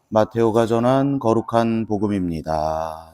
마테오가 전한 거룩한 복음입니다.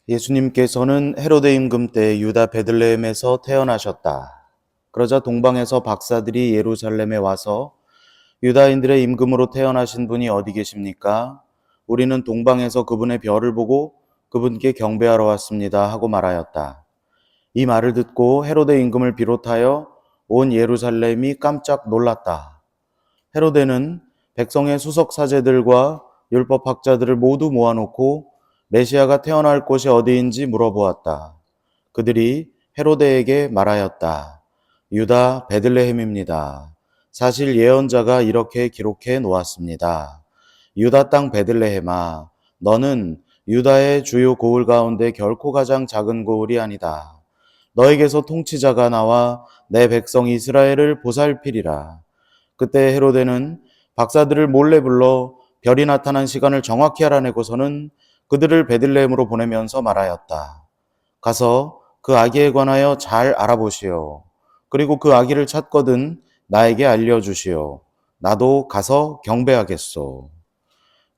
예수님께서는 헤로데 임금 때 유다 베들레헴에서 태어나셨다. 그러자 동방에서 박사들이 예루살렘에 와서 유다인들의 임금으로 태어나신 분이 어디 계십니까? 우리는 동방에서 그분의 별을 보고 그분께 경배하러 왔습니다 하고 말하였다. 이 말을 듣고 헤로데 임금을 비롯하여 온 예루살렘이 깜짝 놀랐다. 헤로데는 백성의 수석 사제들과 율법학자들을 모두 모아놓고 메시아가 태어날 곳이 어디인지 물어보았다. 그들이 헤로데에게 말하였다. 유다 베들레헴입니다. 사실 예언자가 이렇게 기록해 놓았습니다. 유다 땅 베들레헴아, 너는 유다의 주요 고을 가운데 결코 가장 작은 고을이 아니다. 너에게서 통치자가 나와 내 백성 이스라엘을 보살피리라. 그때 헤로데는 박사들을 몰래 불러 별이 나타난 시간을 정확히 알아내고서는 그들을 베들레헴으로 보내면서 말하였다. 가서 그 아기에 관하여 잘 알아보시오. 그리고 그 아기를 찾거든 나에게 알려주시오. 나도 가서 경배하겠소.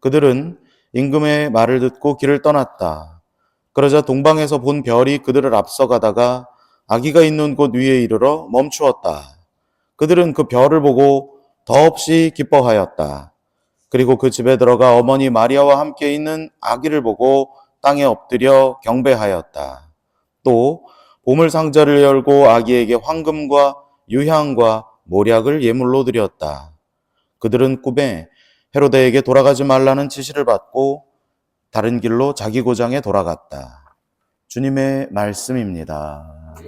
그들은 임금의 말을 듣고 길을 떠났다. 그러자 동방에서 본 별이 그들을 앞서가다가 아기가 있는 곳 위에 이르러 멈추었다. 그들은 그 별을 보고 더없이 기뻐하였다. 그리고 그 집에 들어가 어머니 마리아와 함께 있는 아기를 보고 땅에 엎드려 경배하였다. 또 보물 상자를 열고 아기에게 황금과 유향과 모략을 예물로 드렸다. 그들은 꿈에 헤로데에게 돌아가지 말라는 지시를 받고 다른 길로 자기 고장에 돌아갔다. 주님의 말씀입니다.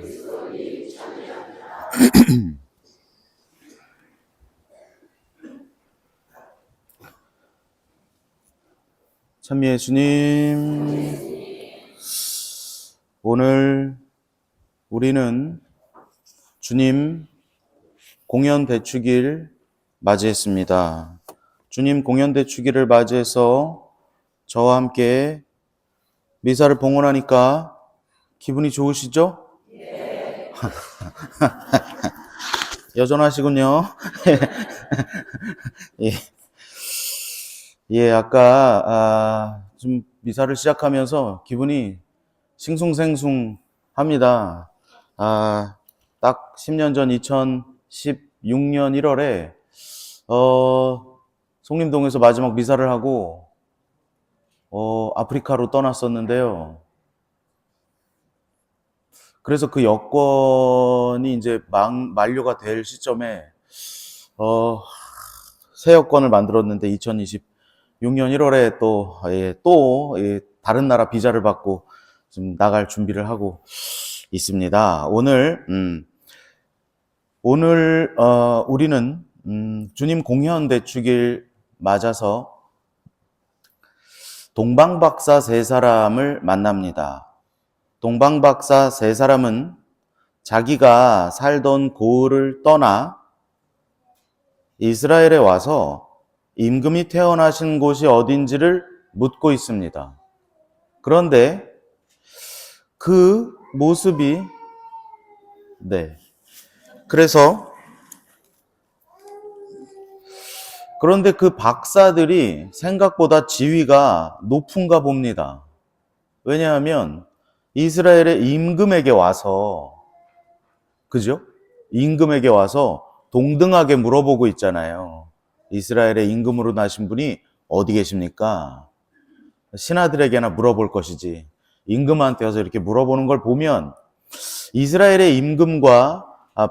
참 예수님, 오늘 우리는 주님 공연 대축일 맞이했습니다. 주님 공연 대축일을 맞이해서 저와 함께 미사를 봉헌하니까 기분이 좋으시죠? 네. 여전하시군요. 예. 아까 좀 미사를 시작하면서 기분이 싱숭생숭합니다. 딱 10년 전 2016년 1월에 송림동에서 마지막 미사를 하고 아프리카로 떠났었는데요. 그래서 그 여권이 이제 만료가 될 시점에 새 여권을 만들었는데 2026년 1월에 또 다른 나라 비자를 받고 지금 나갈 준비를 하고 있습니다. 오늘 우리는 주님 공연 대축일 맞아서 동방박사 세 사람을 만납니다. 동방박사 세 사람은 자기가 살던 고을을 떠나 이스라엘에 와서 임금이 태어나신 곳이 어딘지를 묻고 있습니다. 그런데 그 모습이 그런데 그 박사들이 생각보다 지위가 높은가 봅니다. 왜냐하면 이스라엘의 임금에게 와서, 그죠? 임금에게 와서 동등하게 물어보고 있잖아요. 이스라엘의 임금으로 나신 분이 어디 계십니까? 신하들에게나 물어볼 것이지. 임금한테 와서 이렇게 물어보는 걸 보면 이스라엘의 임금과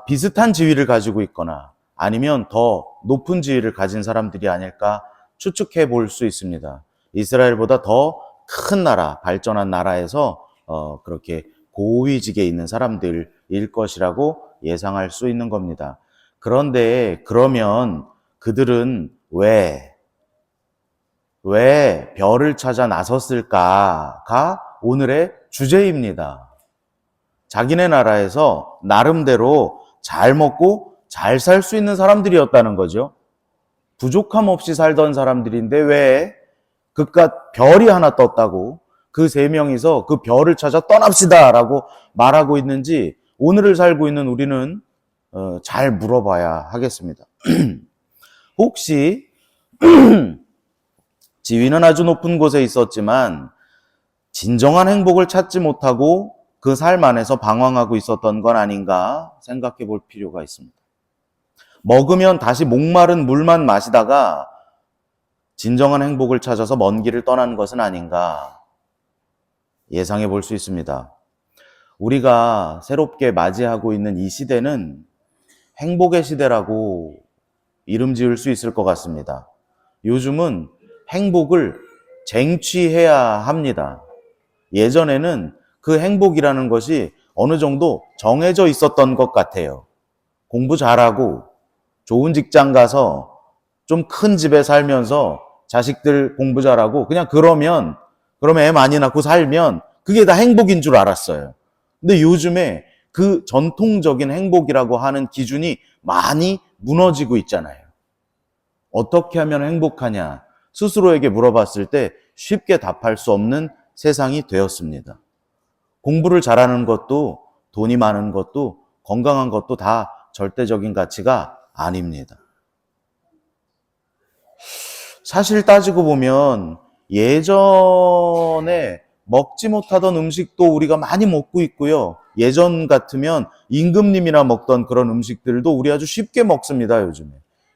비슷한 지위를 가지고 있거나 아니면 더 높은 지위를 가진 사람들이 아닐까 추측해 볼 수 있습니다. 이스라엘보다 더 큰 나라, 발전한 나라에서 그렇게 고위직에 있는 사람들일 것이라고 예상할 수 있는 겁니다. 그런데 그러면 그들은 왜 별을 찾아 나섰을까가 오늘의 주제입니다. 자기네 나라에서 나름대로 잘 먹고 잘 살 수 있는 사람들이었다는 거죠. 부족함 없이 살던 사람들인데 왜 그깟 별이 하나 떴다고 그 세 명이서 그 별을 찾아 떠납시다 라고 말하고 있는지 오늘을 살고 있는 우리는 잘 물어봐야 하겠습니다. 혹시 지위는 아주 높은 곳에 있었지만 진정한 행복을 찾지 못하고 그 삶 안에서 방황하고 있었던 건 아닌가 생각해 볼 필요가 있습니다. 먹으면 다시 목마른 물만 마시다가 진정한 행복을 찾아서 먼 길을 떠난 것은 아닌가 예상해 볼 수 있습니다. 우리가 새롭게 맞이하고 있는 이 시대는 행복의 시대라고 이름 지을 수 있을 것 같습니다. 요즘은 행복을 쟁취해야 합니다. 예전에는 그 행복이라는 것이 어느 정도 정해져 있었던 것 같아요. 공부 잘하고 좋은 직장 가서 좀 큰 집에 살면서 자식들 공부 잘하고 그냥 그러면 애 많이 낳고 살면 그게 다 행복인 줄 알았어요. 근데 요즘에 그 전통적인 행복이라고 하는 기준이 많이 무너지고 있잖아요. 어떻게 하면 행복하냐? 스스로에게 물어봤을 때 쉽게 답할 수 없는 세상이 되었습니다. 공부를 잘하는 것도 돈이 많은 것도 건강한 것도 다 절대적인 가치가 아닙니다. 사실 따지고 보면 예전에 먹지 못하던 음식도 우리가 많이 먹고 있고요. 예전 같으면 임금님이나 먹던 그런 음식들도 우리 아주 쉽게 먹습니다, 요즘에.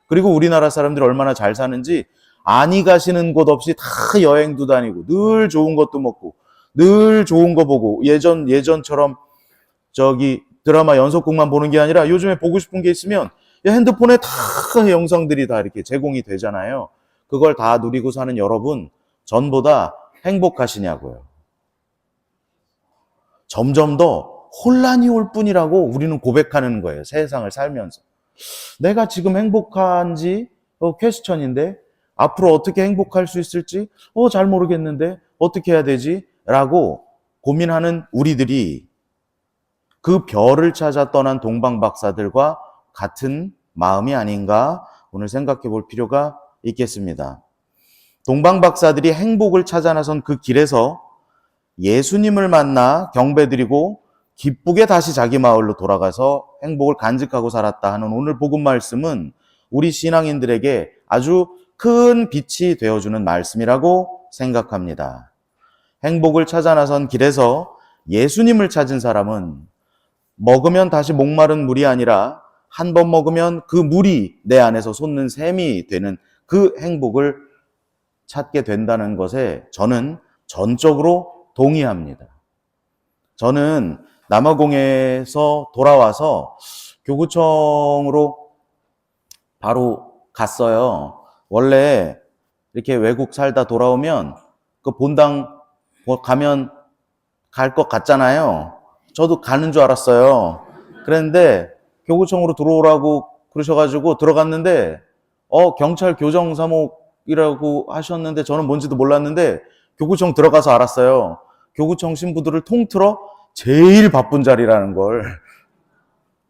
그리고 우리나라 사람들이 얼마나 잘 사는지 아니 가시는 곳 없이 다 여행도 다니고 늘 좋은 것도 먹고 늘 좋은 거 보고 예전처럼 드라마 연속극만 보는 게 아니라 요즘에 보고 싶은 게 있으면 핸드폰에 다 영상들이 다 이렇게 제공이 되잖아요. 그걸 다 누리고 사는 여러분, 전보다 행복하시냐고요. 점점 더 혼란이 올 뿐이라고 우리는 고백하는 거예요. 세상을 살면서. 내가 지금 행복한지 퀘스천인데 앞으로 어떻게 행복할 수 있을지 잘 모르겠는데 어떻게 해야 되지? 라고 고민하는 우리들이 그 별을 찾아 떠난 동방박사들과 같은 마음이 아닌가 오늘 생각해 볼 필요가 있겠습니다. 동방박사들이 행복을 찾아 나선 그 길에서 예수님을 만나 경배드리고 기쁘게 다시 자기 마을로 돌아가서 행복을 간직하고 살았다 하는 오늘 복음 말씀은 우리 신앙인들에게 아주 큰 빛이 되어주는 말씀이라고 생각합니다. 행복을 찾아 나선 길에서 예수님을 찾은 사람은 먹으면 다시 목마른 물이 아니라 한 번 먹으면 그 물이 내 안에서 솟는 샘이 되는 그 행복을 찾게 된다는 것에 저는 전적으로 동의합니다. 저는 남아공에서 돌아와서 교구청으로 바로 갔어요. 원래 이렇게 외국 살다 돌아오면 그 본당 가면 갈 것 같잖아요. 저도 가는 줄 알았어요. 그랬는데 교구청으로 들어오라고 그러셔가지고 들어갔는데 경찰 교정사목이라고 하셨는데 저는 뭔지도 몰랐는데 교구청 들어가서 알았어요. 교구청 신부들을 통틀어 제일 바쁜 자리라는 걸.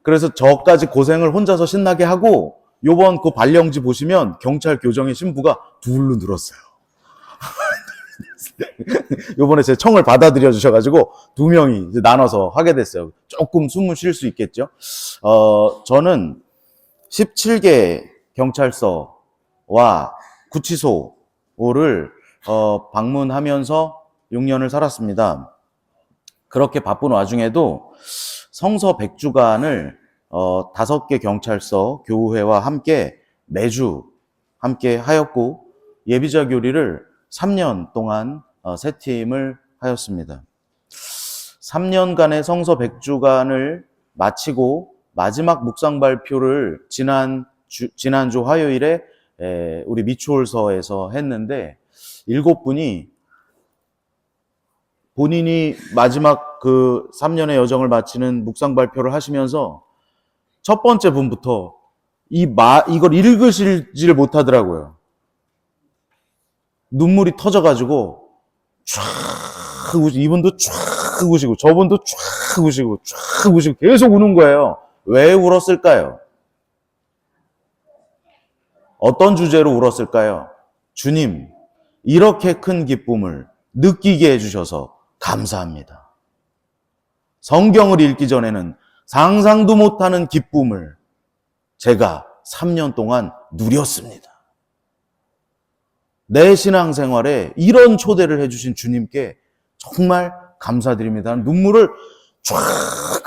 그래서 저까지 고생을 혼자서 신나게 하고 요번 그 발령지 보시면 경찰 교정의 신부가 둘로 늘었어요. 요번에 제 청을 받아들여 주셔가지고 2명이 이제 나눠서 하게 됐어요. 조금 숨을 쉴 수 있겠죠. 저는 17개 경찰서와 구치소를 방문하면서 6년을 살았습니다. 그렇게 바쁜 와중에도 성서 100주간을 5개 경찰서 교우회와 함께 매주 함께 하였고 예비자 교리를 3년 동안 3팀을 하였습니다. 3년간의 성서 100주간을 마치고 마지막 묵상 발표를 지난주 화요일에 우리 미추홀서에서 했는데 7분이 본인이 마지막 그 3년의 여정을 마치는 묵상 발표를 하시면서 첫 번째 분부터 이걸 읽으시지를 못하더라고요. 눈물이 터져가지고 쫙 우시고, 이분도 쫙 우시고, 저분도 쫙 우시고, 쫙 우시고, 계속 우는 거예요. 왜 울었을까요? 어떤 주제로 울었을까요? 주님, 이렇게 큰 기쁨을 느끼게 해주셔서 감사합니다. 성경을 읽기 전에는 상상도 못하는 기쁨을 제가 3년 동안 누렸습니다. 내 신앙생활에 이런 초대를 해주신 주님께 정말 감사드립니다. 눈물을 쫙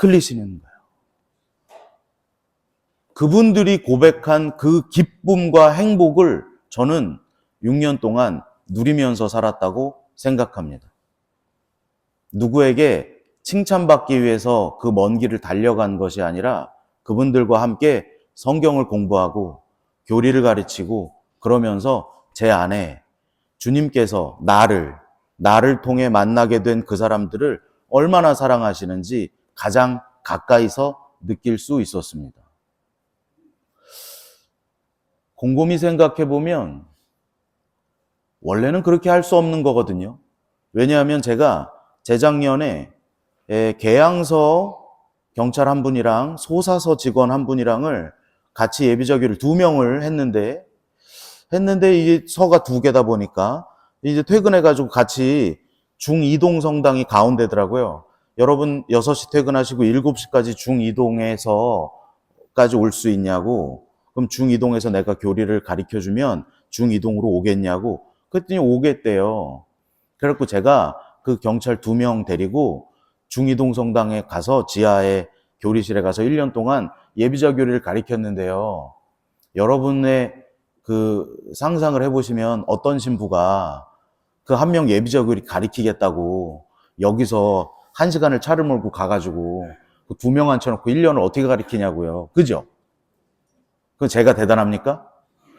흘리시는 거예요. 그분들이 고백한 그 기쁨과 행복을 저는 6년 동안 누리면서 살았다고 생각합니다. 누구에게 칭찬받기 위해서 그 먼 길을 달려간 것이 아니라 그분들과 함께 성경을 공부하고 교리를 가르치고 그러면서 제 안에 주님께서 나를 통해 만나게 된 그 사람들을 얼마나 사랑하시는지 가장 가까이서 느낄 수 있었습니다. 곰곰이 생각해 보면 원래는 그렇게 할 수 없는 거거든요. 왜냐하면 제가 재작년에 계양서 경찰 한 분이랑 소사서 직원 한 분이랑을 같이 예비저기를 2명을 했는데 이게 서가 2개다 보니까 이제 퇴근해가지고 같이 중2동 성당이 가운데더라고요. 여러분 6시 퇴근하시고 7시까지 중2동에서까지 올 수 있냐고. 그럼 중2동에서 내가 교리를 가르쳐주면 중2동으로 오겠냐고. 그랬더니 오겠대요. 그래갖고 제가 그 경찰 2명 데리고 중2동 성당에 가서 지하에 교리실에 가서 1년 동안 예비자 교리를 가르쳤는데요. 여러분의 그 상상을 해보시면 어떤 신부가 그 한 명 예비자 교리 가르치겠다고 여기서 1시간을 차를 몰고 가가지고 그 2명 앉혀놓고 1년을 어떻게 가르치냐고요. 그죠? 그 제가 대단합니까?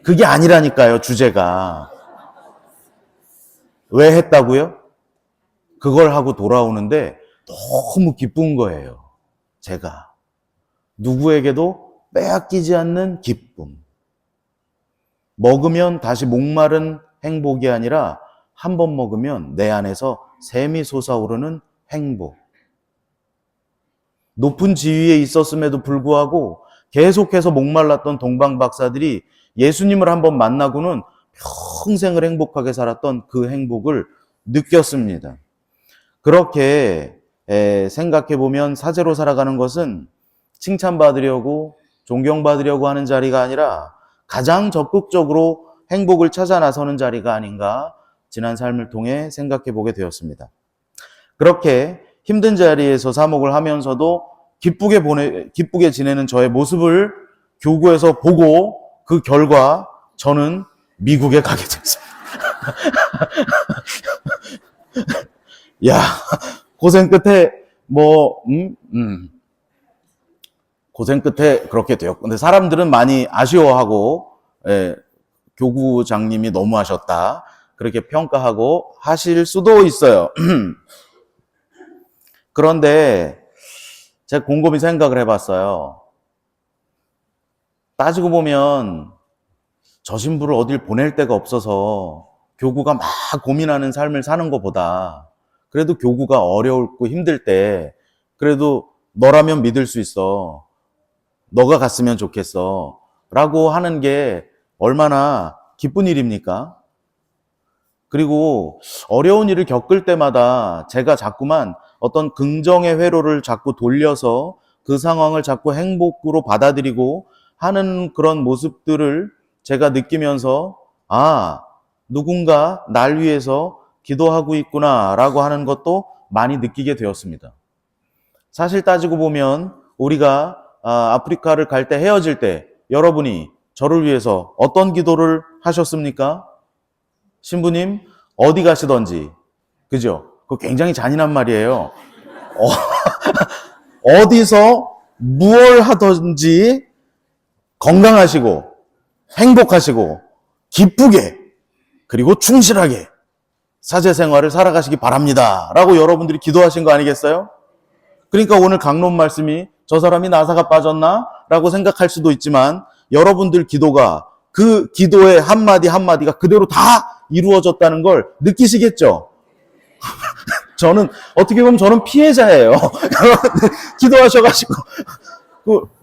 그게 아니라니까요, 주제가. 왜 했다고요? 그걸 하고 돌아오는데 너무 기쁜 거예요. 제가. 누구에게도 빼앗기지 않는 기쁨. 먹으면 다시 목마른 행복이 아니라 한 번 먹으면 내 안에서 샘이 솟아오르는 행복. 높은 지위에 있었음에도 불구하고 계속해서 목말랐던 동방 박사들이 예수님을 한번 만나고는 평생을 행복하게 살았던 그 행복을 느꼈습니다. 그렇게 생각해보면 사제로 살아가는 것은 칭찬받으려고 존경받으려고 하는 자리가 아니라 가장 적극적으로 행복을 찾아 나서는 자리가 아닌가 지난 삶을 통해 생각해보게 되었습니다. 그렇게 힘든 자리에서 사목을 하면서도 기쁘게 지내는 저의 모습을 교구에서 보고 그 결과 저는 미국에 가게 됐습니다. 야, 고생 끝에 고생 끝에 그렇게 되었고, 근데 사람들은 많이 아쉬워하고, 교구장님이 너무하셨다. 그렇게 평가하고 하실 수도 있어요. 그런데 제가 곰곰이 생각을 해봤어요. 따지고 보면 저 신부를 어딜 보낼 데가 없어서 교구가 막 고민하는 삶을 사는 것보다 그래도 교구가 어렵고 힘들 때 그래도 너라면 믿을 수 있어. 너가 갔으면 좋겠어. 라고 하는 게 얼마나 기쁜 일입니까? 그리고 어려운 일을 겪을 때마다 제가 자꾸만 어떤 긍정의 회로를 자꾸 돌려서 그 상황을 자꾸 행복으로 받아들이고 하는 그런 모습들을 제가 느끼면서 누군가 날 위해서 기도하고 있구나 라고 하는 것도 많이 느끼게 되었습니다. 사실 따지고 보면 우리가 아프리카를 갈 때 헤어질 때 여러분이 저를 위해서 어떤 기도를 하셨습니까? 신부님 어디 가시던지 그죠? 그거 굉장히 잔인한 말이에요. 어디서 무얼 하던지 건강하시고 행복하시고 기쁘게 그리고 충실하게 사제 생활을 살아가시기 바랍니다 라고 여러분들이 기도하신 거 아니겠어요? 그러니까 오늘 강론 말씀이 저 사람이 나사가 빠졌나? 라고 생각할 수도 있지만 여러분들 기도가 그 기도의 한마디 한마디가 그대로 다 이루어졌다는 걸 느끼시겠죠? 어떻게 보면 저는 피해자예요. 기도하셔가지고,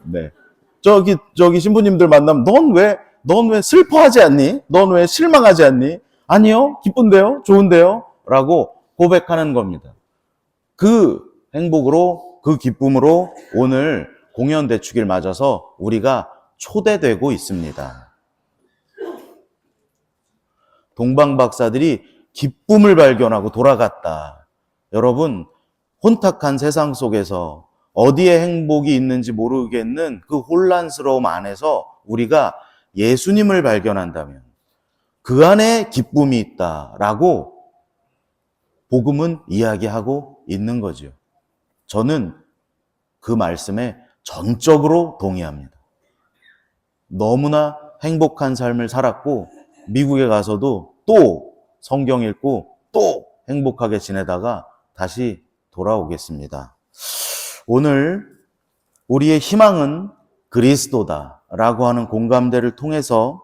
네. 저기 신부님들 만나면, 넌 왜 슬퍼하지 않니? 넌 왜 실망하지 않니? 아니요, 기쁜데요? 좋은데요? 라고 고백하는 겁니다. 그 행복으로, 그 기쁨으로 오늘 공연 대축일 맞아서 우리가 초대되고 있습니다. 동방 박사들이 기쁨을 발견하고 돌아갔다. 여러분, 혼탁한 세상 속에서 어디에 행복이 있는지 모르겠는 그 혼란스러움 안에서 우리가 예수님을 발견한다면 그 안에 기쁨이 있다라고 복음은 이야기하고 있는 거죠. 저는 그 말씀에 전적으로 동의합니다. 너무나 행복한 삶을 살았고 미국에 가서도 또 성경 읽고 또 행복하게 지내다가 다시 돌아오겠습니다. 오늘 우리의 희망은 그리스도다라고 하는 공감대를 통해서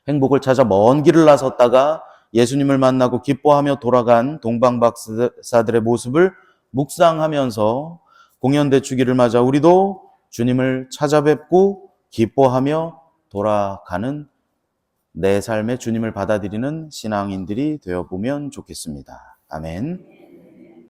행복을 찾아 먼 길을 나섰다가 예수님을 만나고 기뻐하며 돌아간 동방박사들의 모습을 묵상하면서 공연대축일을 맞아 우리도 주님을 찾아뵙고 기뻐하며 돌아가는 내 삶의 주님을 받아들이는 신앙인들이 되어보면 좋겠습니다. 아멘.